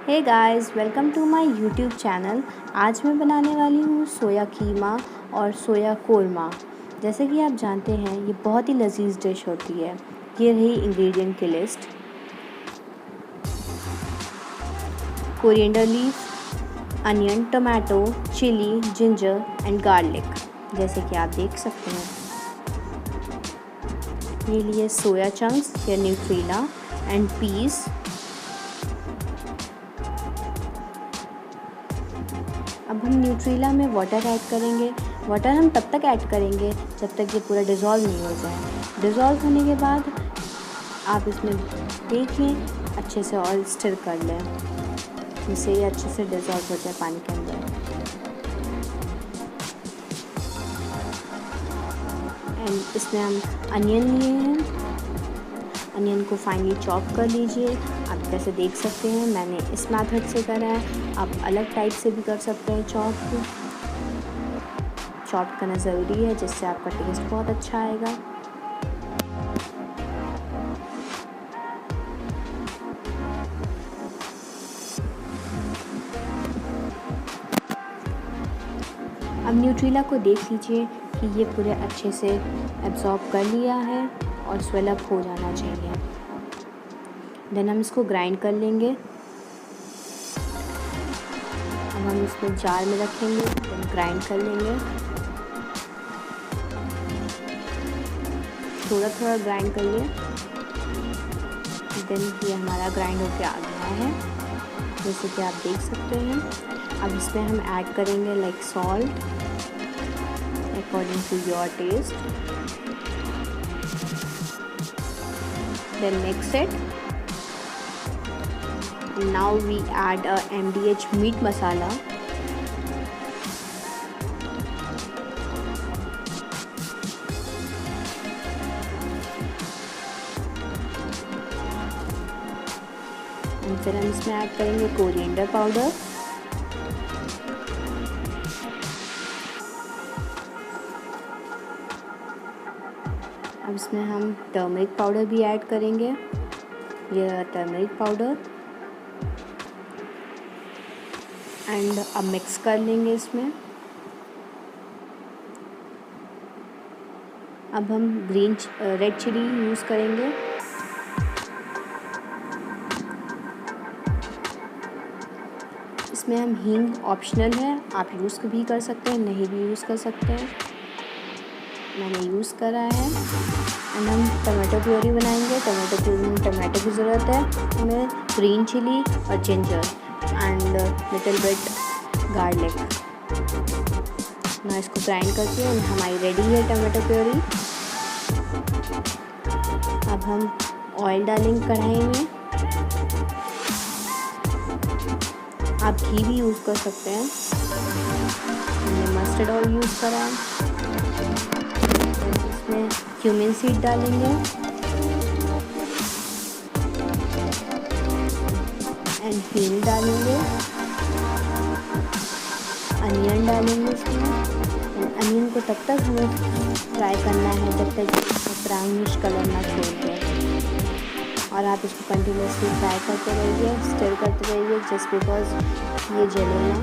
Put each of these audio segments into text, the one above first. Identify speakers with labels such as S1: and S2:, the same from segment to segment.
S1: Hey guys, welcome to my YouTube channel. आज मैं बनाने वाली हूँ सोया कीमा और सोया कोरमा। जैसे कि आप जानते हैं ये बहुत ही लजीज डिश होती है। ये रही इंग्रेडिएंट की लिस्ट। Coriander leaf, onion, tomato, chilli, ginger and garlic, जैसे कि आप देख सकते हैं। ये लिए सोया चंक्स या न्यूट्रीला एंड पीस। अब हम न्यूट्रीला में वाटर ऐड करेंगे। वाटर हम तब तक ऐड करेंगे जब तक ये पूरा डिज़ोल्व नहीं हो जाए। डिज़ोल्व होने के बाद आप इसमें देखें अच्छे से और स्टिर कर लें, जिससे ये अच्छे से डिज़ोल्व हो जाए पानी के अंदर। एंड इसमें हम अनियन लिए हैं। अनियन को फाइनली चॉप कर लीजिए। आप जैसे देख सकते हैं मैंने इस मेथड से करा है, आप अलग टाइप से भी कर सकते हैं। चॉप करना ज़रूरी है, जिससे आपका टेस्ट बहुत अच्छा आएगा। अब न्यूट्रीला को देख लीजिए कि ये पूरे अच्छे से एब्जॉर्ब कर लिया है और स्वेल अप हो जाना चाहिए। देन हम इसको ग्राइंड कर लेंगे। अब हम इसको जार में रखेंगे, देन ग्राइंड कर लेंगे। थोड़ा थोड़ा ग्राइंड करिए। देन ये हमारा ग्राइंड होके आ गया है, जैसे कि आप देख सकते हैं। अब इसमें हम ऐड करेंगे like salt according to your taste. Then mix it. Now we add a MDH meat masala. और फिर हम इसमें ऐड करेंगे कोरिएंडर पाउडर, अब इसमें हम टर्मरिक पाउडर भी ऐड करेंगे। ये टर्मरिक पाउडर एंड अब मिक्स कर लेंगे इसमें। अब हम रेड चिली यूज़ करेंगे। इसमें हम हींग ऑप्शनल है, आप यूज़ भी कर सकते हैं, नहीं भी यूज़ कर सकते हैं। मैंने यूज़ करा है। एंड हम टमाटो प्योरी बनाएंगे। टमाटो प्योरी में टमाटो की ज़रूरत है, हमें ग्रीन चिली और ginger and little bit garlic. ना इसको ग्राइंड करके हमारी रेडी है टमाटो प्योरी। अब हम ऑयल डालेंगे कढ़ाई में। आप घी भी यूज़ कर सकते हैं, हमने मस्टर्ड ऑयल यूज़ करा है। इसमें क्यूमिन सीड डालेंगे एंड हींग डालेंगे। अनियन डालेंगे इसमें। अनियन को तब तक हमें फ्राई करना है जब तक ब्राउनिश कलर ना छोड़ दे, और आप इसको कंटिन्यूसली फ्राई करते रहिए, स्टिर करते रहिए, जस्ट बिकॉज ये जले ना।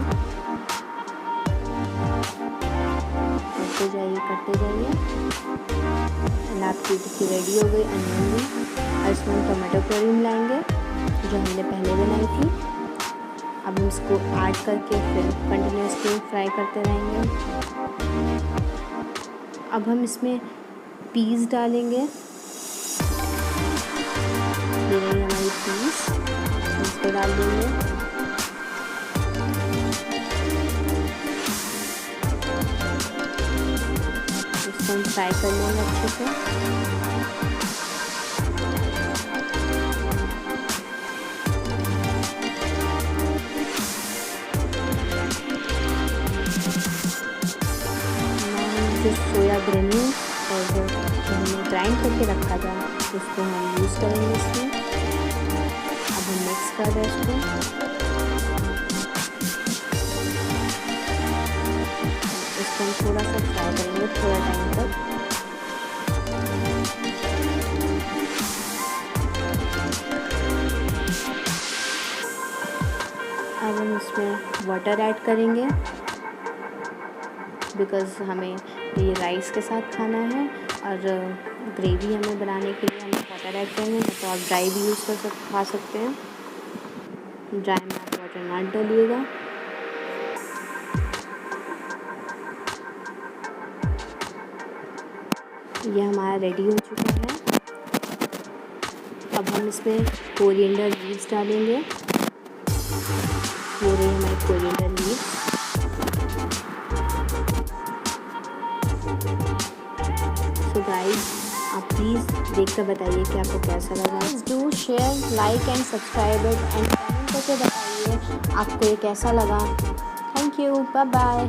S1: करते जाइए एंड आपकी टिक्की रेडी हो गई अनियन भी। और इसमें हम टमाटो प्योरी मिलाएंगे जो हमने पहले बनाई थी। अब हम इसको ऐड करके फिर कंटिन्यूसली फ्राई करते रहेंगे। अब हम इसमें पीस डालेंगे। ये रही हमारी पीस, इसको डाल देंगे। इसको हम फ्राई कर लेंगे अच्छे से। जो सोया ग्रेन्यूल्स और जो हमने ग्राइंड करके रखा था उसको हम यूज़ करेंगे इसमें। अब हम मिक्स कर रहे हैं इसको हम थोड़ा सा फ्राई करेंगे थोड़ा टाइम तक। अब हम इसमें वाटर ऐड करेंगे बिकॉज़ हमें ये राइस के साथ खाना है और ग्रेवी हमें बनाने के लिए हमें वाटर ऐड करेंगे। तो आप ड्राई भी यूज़ खा सकते हैं, ड्राई में आप वाटर ना डालिएगा। ये हमारा रेडी हो चुका है। अब हम इसमें कोरिएंडर लीव्स डालेंगे। ये रही हमारी कोरिएंडर लीव्स। सो गाइस, आप प्लीज़ देख कर बताइए कि आपको कैसा लगा। Please do share, like and subscribe it and comment करके बताइए आपको ये कैसा लगा। Thank you, bye bye.